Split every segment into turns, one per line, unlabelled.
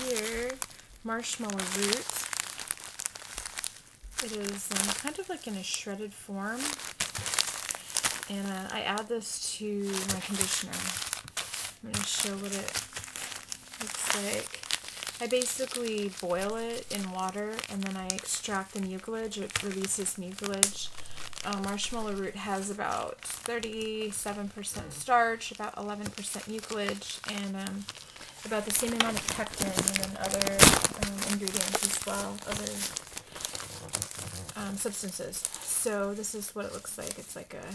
here marshmallow root. It is kind of like in a shredded form, and I add this to my conditioner. I'm going to show what it looks like. I basically boil it in water and then I extract the mucilage. It releases mucilage. Marshmallow root has about 37% starch, about 11% mucilage, and about the same amount of pectin, and then other ingredients as well, other substances. So this is what it looks like. It's like a...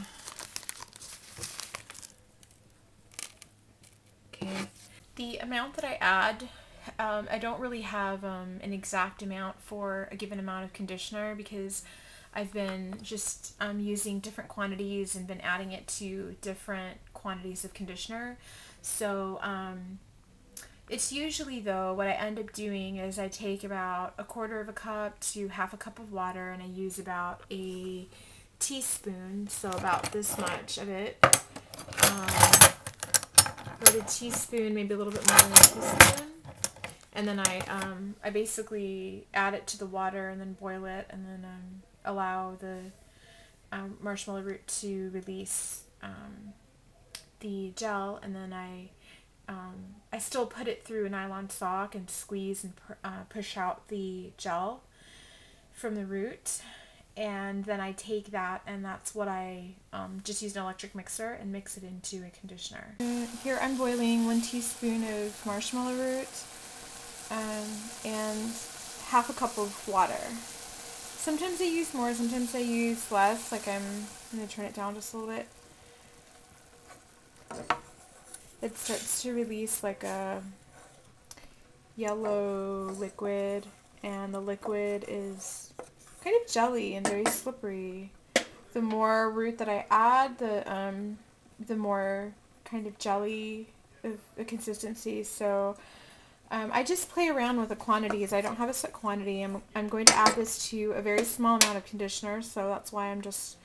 Okay. The amount that I add, I don't really have an exact amount for a given amount of conditioner because I've been just using different quantities and been adding it to different quantities of conditioner. So it's usually, though, what I end up doing is I take about 1/4 cup to 1/2 cup of water, and I use about a teaspoon, so about this much of it. About a teaspoon, maybe a little bit more than a teaspoon. And then I basically add it to the water and then boil it, and then allow the marshmallow root to release the gel, and then I still put it through a nylon sock and squeeze and push out the gel from the root, and then I take that, and that's what I just use an electric mixer and mix it into a conditioner. Here I'm boiling 1 teaspoon of marshmallow root and 1/2 cup of water. Sometimes I use more, sometimes I use less. Like I'm going to turn it down just a little bit. It starts to release like a yellow liquid, and the liquid is kind of jelly and very slippery. The more root that I add, the more kind of jelly of the consistency. So I just play around with the quantities. I don't have a set quantity. I'm going to add this to a very small amount of conditioner, so that's why I'm just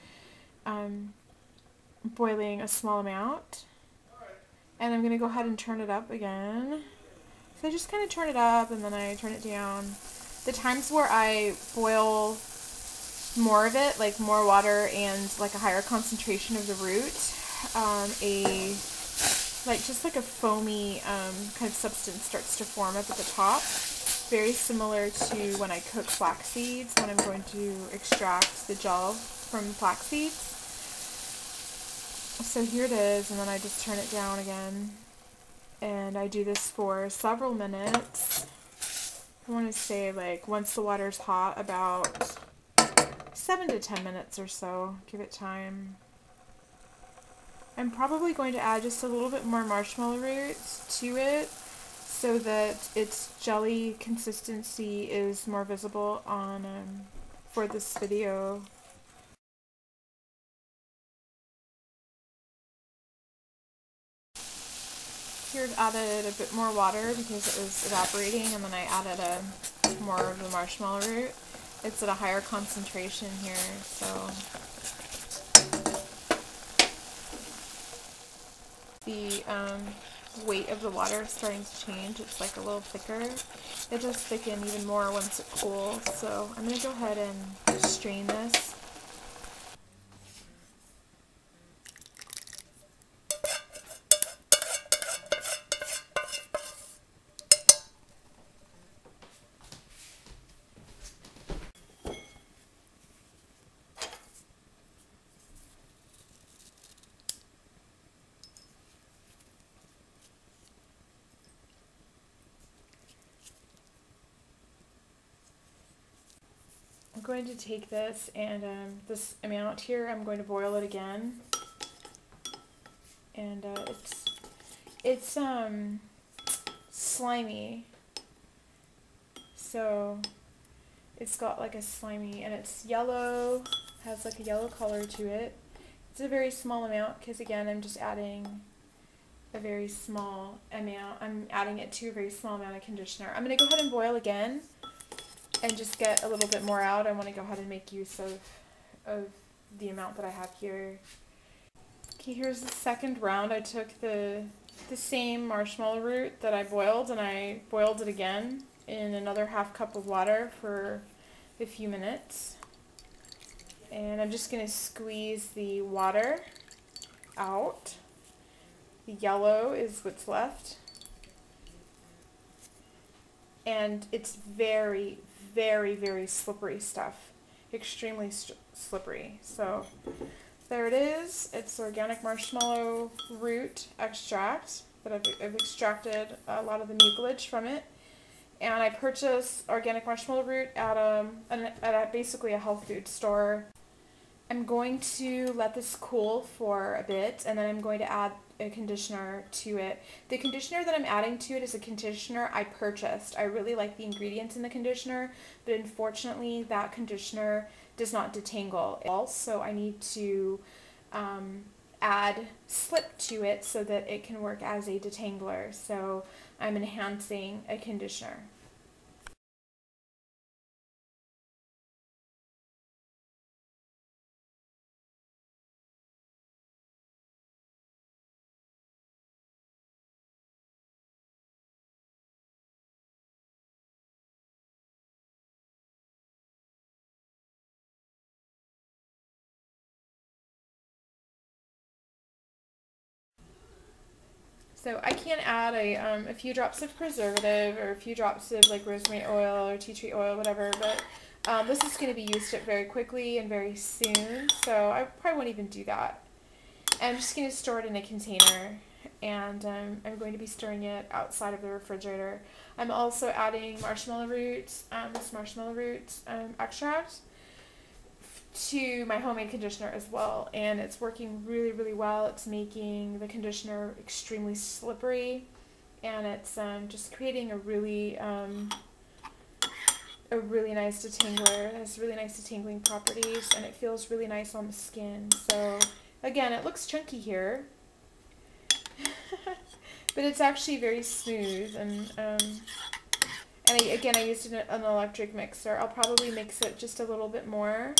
boiling a small amount. And I'm going to go ahead and turn it up again. So I just kind of turn it up and then I turn it down. The times where I boil more of it, like more water and like a higher concentration of the root, just like a foamy kind of substance starts to form up at the top. Very similar to when I cook flax seeds, when I'm going to extract the gel from flax seeds. So here it is, and then I just turn it down again, and I do this for several minutes. I want to say, like, once the water's hot, about 7 to 10 minutes or so. Give it time. I'm probably going to add just a little bit more marshmallow root to it so that its jelly consistency is more visible on for this video. Here I've added a bit more water because it was evaporating, and then I added more of the marshmallow root. It's at a higher concentration here, so the weight of the water is starting to change. It's like a little thicker. It does thicken even more once it cools, so I'm going to go ahead and strain this. I'm going to take this and this amount here, I'm going to boil it again, and it's slimy, so it's got like a slimy, and it's yellow, has like a yellow color to it. It's a very small amount because, again, I'm just adding a very small amount. I'm adding it to a very small amount of conditioner. I'm going to go ahead and boil again and just get a little bit more out. I want to go ahead and make use of the amount that I have here. Okay, here's the second round. I took the the same marshmallow root that I boiled, and I boiled it again in another half cup of water for a few minutes. And I'm just going to squeeze the water out. The yellow is what's left. And it's very, very, very slippery stuff. Extremely slippery. So there it is. It's organic marshmallow root extract that I've extracted a lot of the mucilage from it. And I purchased organic marshmallow root at basically a health food store. I'm going to let this cool for a bit, and then I'm going to add a conditioner to it. The conditioner that I'm adding to it is a conditioner I purchased. I really like the ingredients in the conditioner, but unfortunately that conditioner does not detangle. Also, I need to add slip to it so that it can work as a detangler. So I'm enhancing a conditioner. So I can add a few drops of preservative or a few drops of like rosemary oil or tea tree oil, whatever, but this is going to be used up very quickly and very soon, so I probably won't even do that. And I'm just going to store it in a container, and I'm going to be storing it outside of the refrigerator. I'm also adding marshmallow roots, this marshmallow roots extract to my homemade conditioner as well, and it's working really, really well. It's making the conditioner extremely slippery, and it's just creating a really nice detangler. It has really nice detangling properties, and it feels really nice on the skin. So again, it looks chunky here, but it's actually very smooth, and I used an electric mixer. I'll probably mix it just a little bit more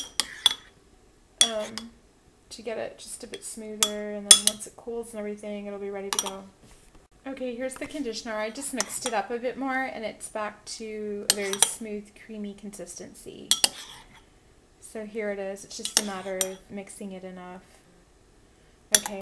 to get it just a bit smoother, and then once it cools and everything, it'll be ready to go. Okay, here's the conditioner. I just mixed it up a bit more, and it's back to a very smooth, creamy consistency. So here it is. It's just a matter of mixing it enough. Okay.